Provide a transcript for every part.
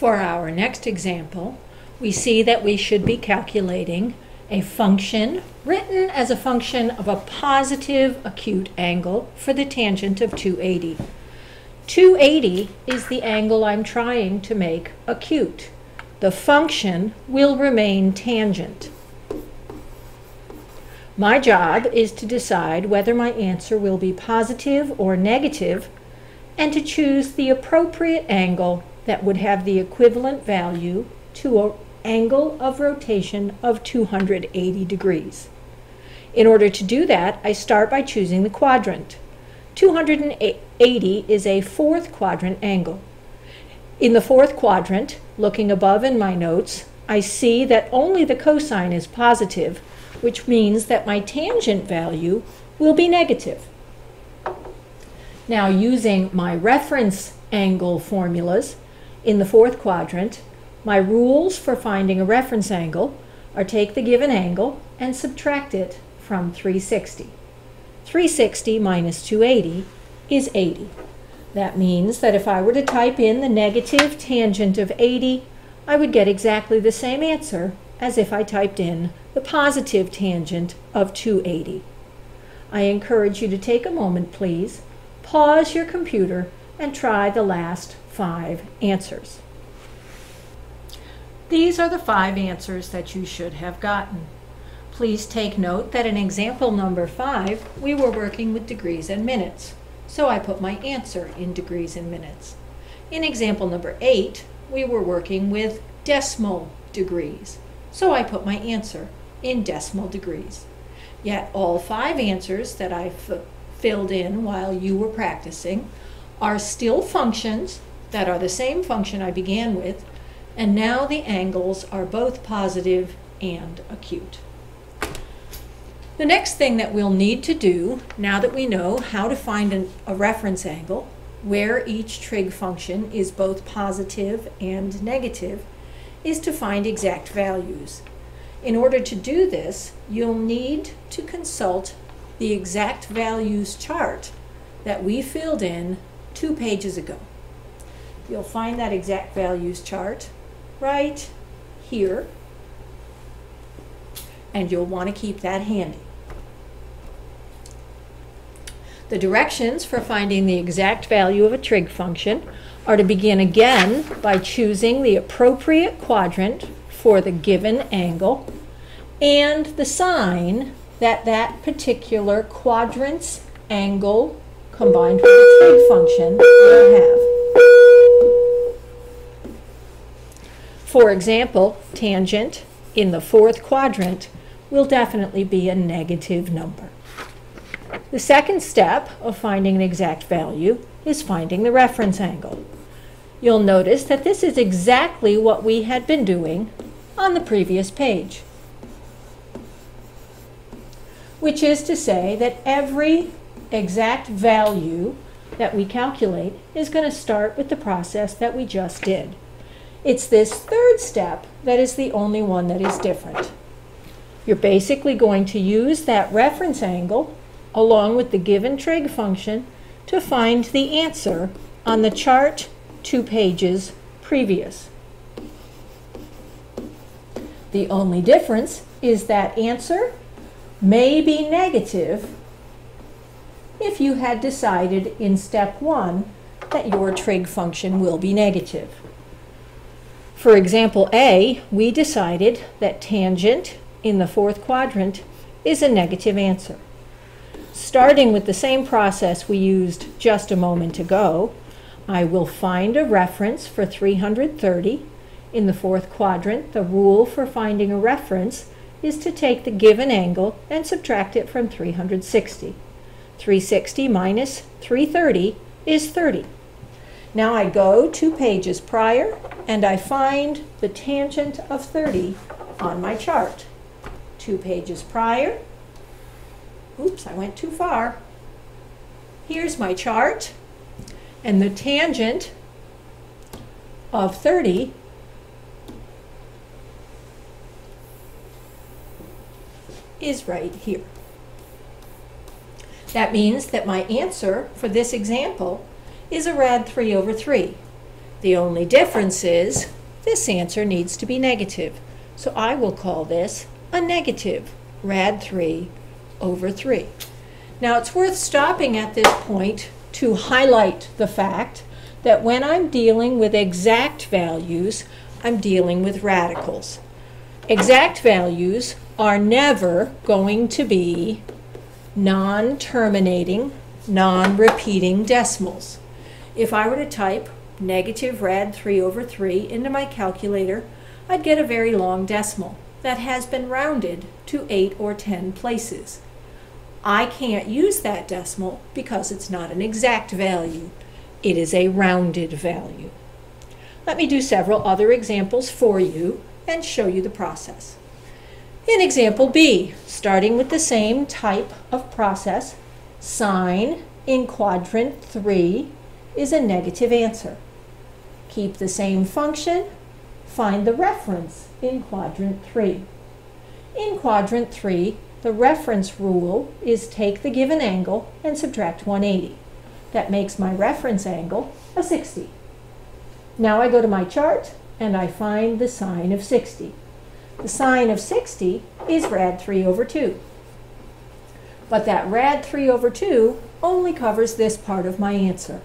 For our next example, we see that we should be calculating a function written as a function of a positive acute angle for the tangent of 280. 280 is the angle I'm trying to make acute. The function will remain tangent. My job is to decide whether my answer will be positive or negative and to choose the appropriate angle that would have the equivalent value to an angle of rotation of 280 degrees. In order to do that, I start by choosing the quadrant. 280 is a fourth quadrant angle. In the fourth quadrant, looking above in my notes, I see that only the cosine is positive, which means that my tangent value will be negative. Now, using my reference angle formulas in the fourth quadrant, my rules for finding a reference angle are take the given angle and subtract it from 360. 360 minus 280 is 80. That means that if I were to type in the negative tangent of 80, I would get exactly the same answer as if I typed in the positive tangent of 280. I encourage you to take a moment, please, pause your computer, and try the last 5 answers. These are the 5 answers that you should have gotten. Please take note that in example number 5, we were working with degrees and minutes, so I put my answer in degrees and minutes. In example number 8, we were working with decimal degrees, so I put my answer in decimal degrees. Yet all 5 answers that I filled in while you were practicing are still functions that are the same function I began with, and now the angles are both positive and acute. The next thing that we'll need to do, now that we know how to find a reference angle, where each trig function is both positive and negative, is to find exact values. In order to do this, you'll need to consult the exact values chart that we filled in 2 pages ago. You'll find that exact values chart right here, and you'll want to keep that handy. The directions for finding the exact value of a trig function are to begin again by choosing the appropriate quadrant for the given angle and the sign that that particular quadrant's angle combined with the trig function will have. For example, tangent in the fourth quadrant will definitely be a negative number. The second step of finding an exact value is finding the reference angle. You'll notice that this is exactly what we had been doing on the previous page, which is to say that every exact value that we calculate is going to start with the process that we just did. It's this third step that is the only one that is different. You're basically going to use that reference angle along with the given trig function to find the answer on the chart 2 pages previous. The only difference is that answer may be negative if you had decided in step 1 that your trig function will be negative. For example A, we decided that tangent in the fourth quadrant is a negative answer. Starting with the same process we used just a moment ago, I will find a reference for 330. In the fourth quadrant, the rule for finding a reference is to take the given angle and subtract it from 360. 360 minus 330 is 30. Now I go 2 pages prior and I find the tangent of 30 on my chart. 2 pages prior. Oops, I went too far. Here's my chart, and the tangent of 30 is right here. That means that my answer for this example is a rad 3/3. The only difference is this answer needs to be negative. So I will call this a negative rad 3 over 3. Now it's worth stopping at this point to highlight the fact that when I'm dealing with exact values, I'm dealing with radicals. Exact values are never going to be non-terminating, non-repeating decimals. If I were to type negative rad 3 over 3 into my calculator, I'd get a very long decimal that has been rounded to 8 or 10 places. I can't use that decimal because it's not an exact value. It is a rounded value. Let me do several other examples for you and show you the process. In example B, starting with the same type of process, sine in quadrant 3 is a negative answer. Keep the same function, find the reference in quadrant 3. In quadrant 3, the reference rule is take the given angle and subtract 180. That makes my reference angle a 60. Now I go to my chart and I find the sine of 60. The sine of 60 is rad 3 over 2. But that rad 3 over 2 only covers this part of my answer.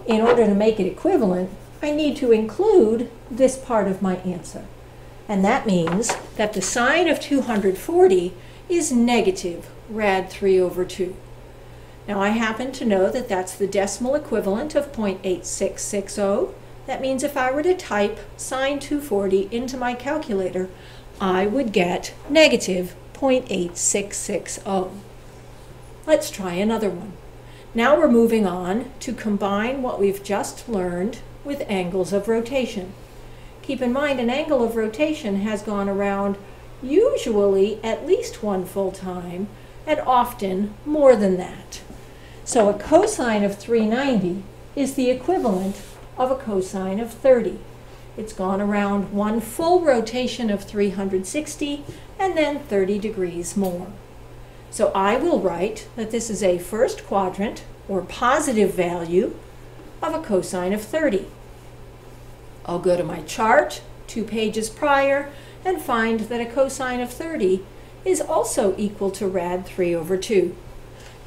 In order to make it equivalent, I need to include this part of my answer. And that means that the sine of 240 is negative rad 3 over 2. Now I happen to know that that's the decimal equivalent of 0.8660. That means if I were to type sine 240 into my calculator, I would get negative 0.8660. Let's try another one. Now we're moving on to combine what we've just learned with angles of rotation. Keep in mind, an angle of rotation has gone around usually at least one full time, and often more than that. So a cosine of 390 is the equivalent of a cosine of 30. It's gone around one full rotation of 360 and then 30 degrees more. So I will write that this is a first quadrant or positive value of a cosine of 30. I'll go to my chart 2 pages prior and find that a cosine of 30 is also equal to rad 3 over 2.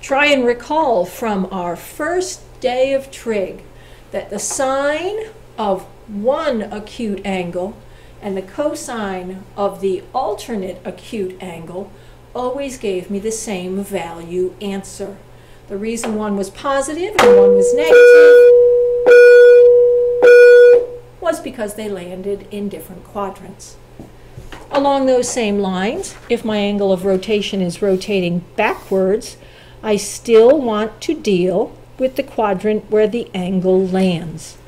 Try and recall from our first day of trig that the sine of one acute angle and the cosine of the alternate acute angle always gave me the same value answer. The reason one was positive and one was negative was because they landed in different quadrants. Along those same lines, if my angle of rotation is rotating backwards, I still want to deal with the quadrant where the angle lands.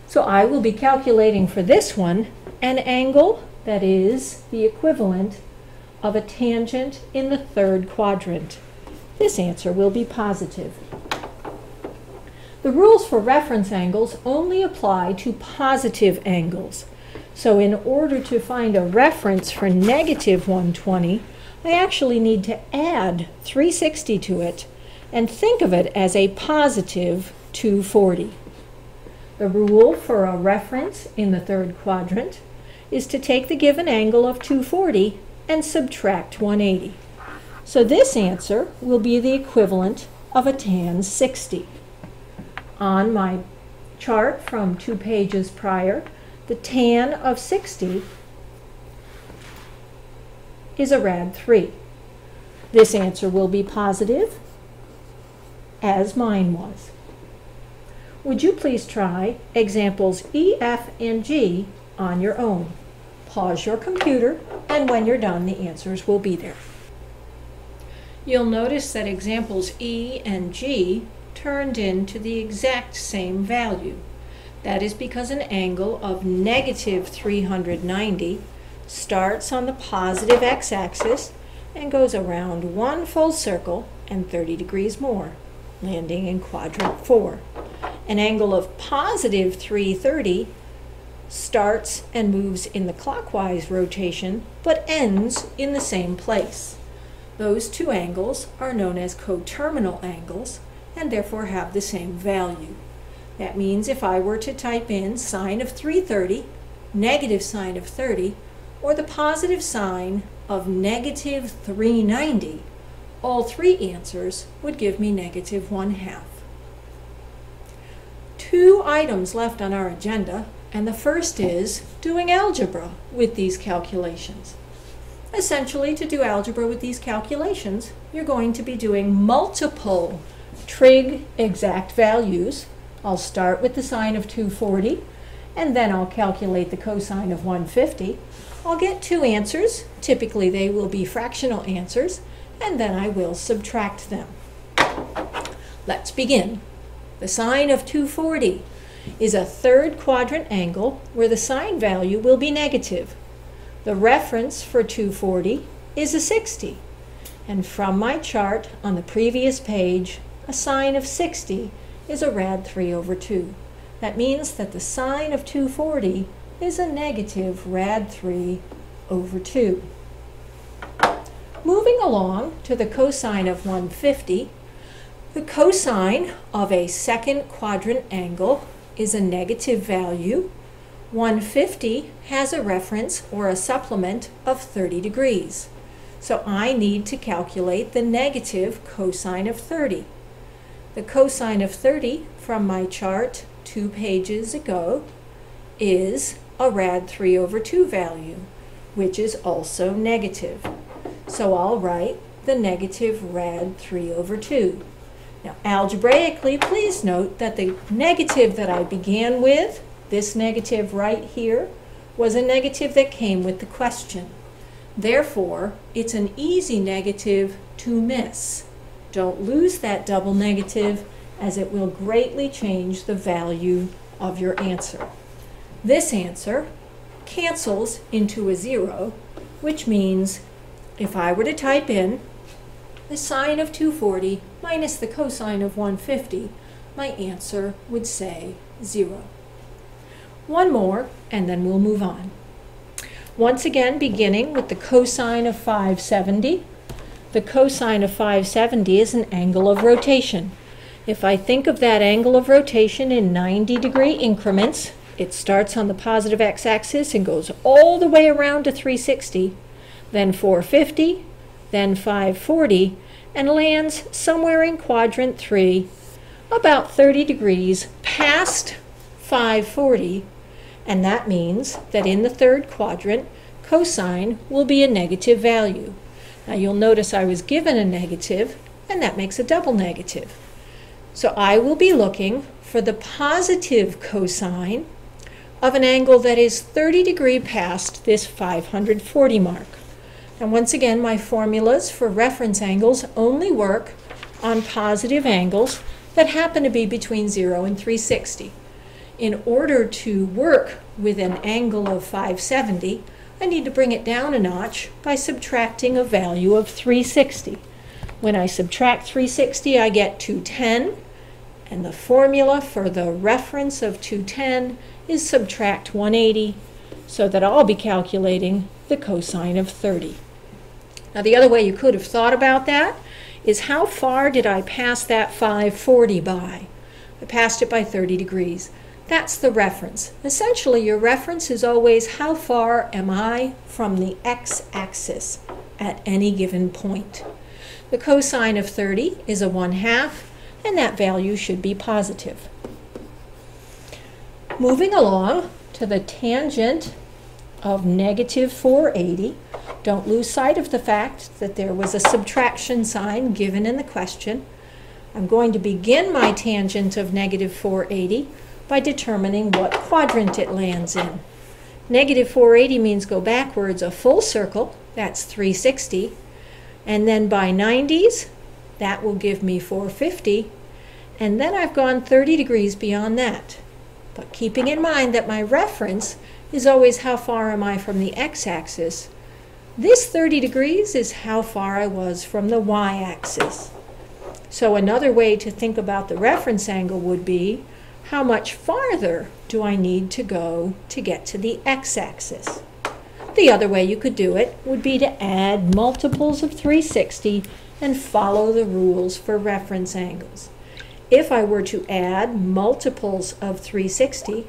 So I will be calculating for this one an angle that is the equivalent of a tangent in the third quadrant. This answer will be positive. The rules for reference angles only apply to positive angles. So in order to find a reference for negative 120, I actually need to add 360 to it and think of it as a positive 240. The rule for a reference in the third quadrant is to take the given angle of 240 and subtract 180. So this answer will be the equivalent of a tan 60. On my chart from 2 pages prior, the tan of 60 is a rad 3. This answer will be positive, as mine was. Would you please try examples E, F, and G on your own? Pause your computer, and when you're done, the answers will be there. You'll notice that examples E and G turned into the exact same value. That is because an angle of negative 390 starts on the positive x-axis and goes around one full circle and 30 degrees more, landing in quadrant 4. An angle of positive 330 starts and moves in the clockwise rotation, but ends in the same place. Those two angles are known as coterminal angles and therefore have the same value. That means if I were to type in sine of 330, negative sine of 30, or the positive sine of negative 390, all three answers would give me negative 1/2. Two items left on our agenda, and the first is doing algebra with these calculations. Essentially, to do algebra with these calculations, you're going to be doing multiple trig exact values. I'll start with the sine of 240, and then I'll calculate the cosine of 150. I'll get two answers. Typically, they will be fractional answers, and then I will subtract them. Let's begin. The sine of 240 is a third quadrant angle where the sine value will be negative. The reference for 240 is a 60. And from my chart on the previous page, a sine of 60 is a rad 3/2. That means that the sine of 240 is a negative rad 3/2. Moving along to the cosine of 150, the cosine of a second quadrant angle is a negative value. 150 has a reference or a supplement of 30 degrees. So I need to calculate the negative cosine of 30. The cosine of 30 from my chart 2 pages ago is a rad 3/2 value, which is also negative. So I'll write the negative rad 3/2. Now, algebraically, please note that the negative that I began with, this negative right here, was a negative that came with the question. Therefore, it's an easy negative to miss. Don't lose that double negative, as it will greatly change the value of your answer. This answer cancels into a 0, which means if I were to type in the sine of 240 minus the cosine of 150, my answer would say 0. One more, and then we'll move on. Once again, beginning with the cosine of 570. The cosine of 570 is an angle of rotation. If I think of that angle of rotation in 90-degree increments, it starts on the positive x-axis and goes all the way around to 360, then 450, then 540, and lands somewhere in quadrant 3, about 30 degrees past 540, and that means that in the third quadrant, cosine will be a negative value. Now you'll notice I was given a negative, and that makes a double negative. So I will be looking for the positive cosine of an angle that is 30 degrees past this 540 mark. And once again, my formulas for reference angles only work on positive angles that happen to be between 0 and 360. In order to work with an angle of 570, I need to bring it down a notch by subtracting a value of 360. When I subtract 360, I get 210, and the formula for the reference of 210 is subtract 180, so that I'll be calculating the cosine of 30. Now, the other way you could have thought about that is how far did I pass that 540 by? I passed it by 30 degrees. That's the reference. Essentially, your reference is always how far am I from the x-axis at any given point. The cosine of 30 is a 1/2, and that value should be positive. Moving along to the tangent of negative 480, don't lose sight of the fact that there was a subtraction sign given in the question. I'm going to begin my tangent of negative 480 by determining what quadrant it lands in. Negative 480 means go backwards a full circle, that's 360, and then by 90s, that will give me 450, and then I've gone 30 degrees beyond that. But keeping in mind that my reference is always how far am I from the x-axis, this 30 degrees is how far I was from the y-axis. So another way to think about the reference angle would be, how much farther do I need to go to get to the x-axis? The other way you could do it would be to add multiples of 360 and follow the rules for reference angles. If I were to add multiples of 360,